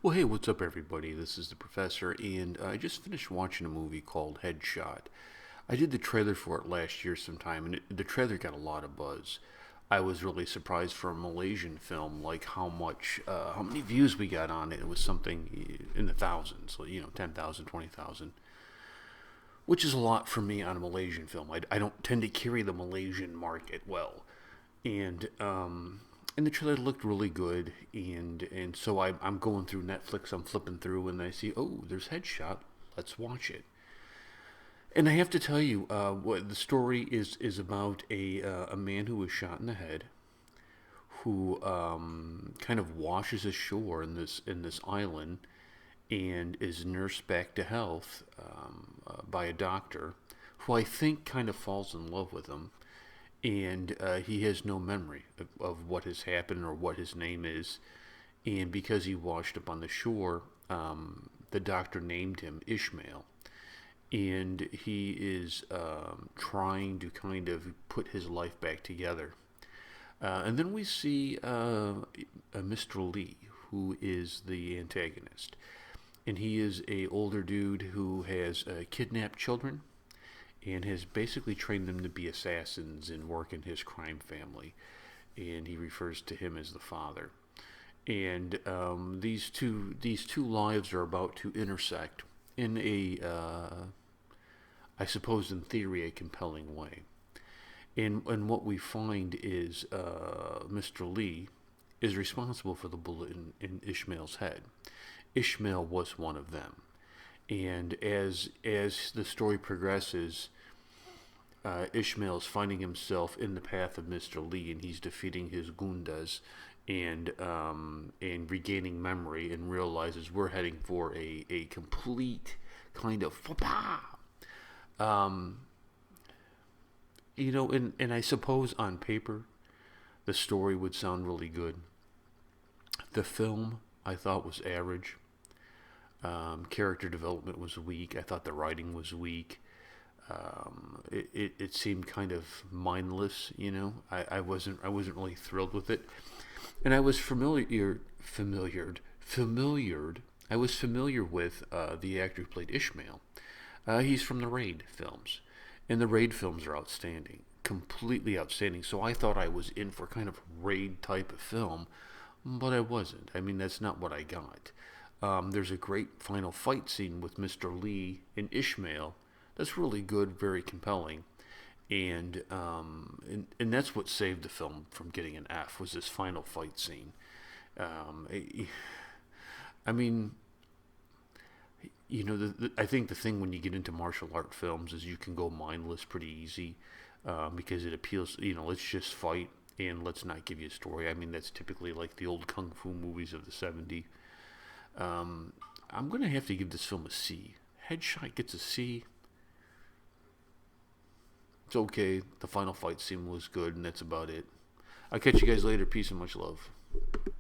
Well, hey, what's up, everybody? This is the professor, and I just finished watching a movie called Headshot. I did the trailer for it last year sometime, and the trailer got a lot of buzz. I was really surprised for a Malaysian film, like how many views we got on it. It was something in the thousands, 10,000, 20,000, which is a lot for me on a Malaysian film. I don't tend to carry the Malaysian market well, and and the trailer looked really good, and so I'm going through Netflix, I'm flipping through, and I see, oh, there's Headshot. Let's watch it. And I have to tell you, what the story is about a man who was shot in the head, who kind of washes ashore in this island, and is nursed back to health by a doctor, who I think kind of falls in love with him, and he has no memory of what has happened or what his name is. And because he washed up on the shore, the doctor named him Ishmael. And he is trying to kind of put his life back together. And then we see Mr. Lee, who is the antagonist. And he is a older dude who has kidnapped children and has basically trained them to be assassins and work in his crime family. And he refers to him as the father. And these two lives are about to intersect in I suppose in theory, a compelling way. And what we find is Mr. Lee is responsible for the bullet in Ishmael's head. Ishmael was one of them. And as the story progresses, Ishmael is finding himself in the path of Mr. Lee, and he's defeating his gundas and regaining memory, and realizes we're heading for a complete kind of faux pas. Um, and I suppose on paper, the story would sound really good. The film I thought was average. Character development was weak. I thought the writing was weak. It seemed kind of mindless. I wasn't really thrilled with it, and I was familiar. I was familiar with the actor who played Ishmael. He's from the Raid films, and the Raid films are outstanding, completely outstanding. So I thought I was in for kind of Raid type of film, but I wasn't. I mean, that's not what I got. There's a great final fight scene with Mr. Lee and Ishmael that's really good, very compelling, and that's what saved the film from getting an F, was this final fight scene. Um, I mean, I think the thing when you get into martial art films is you can go mindless pretty easy, because it appeals. Let's just fight and let's not give you a story. I mean, that's typically like the old kung fu movies of the '70s. I'm gonna have to give this film a C. Headshot gets a C. It's okay. The final fight scene was good, and that's about it. I'll catch you guys later. Peace and much love.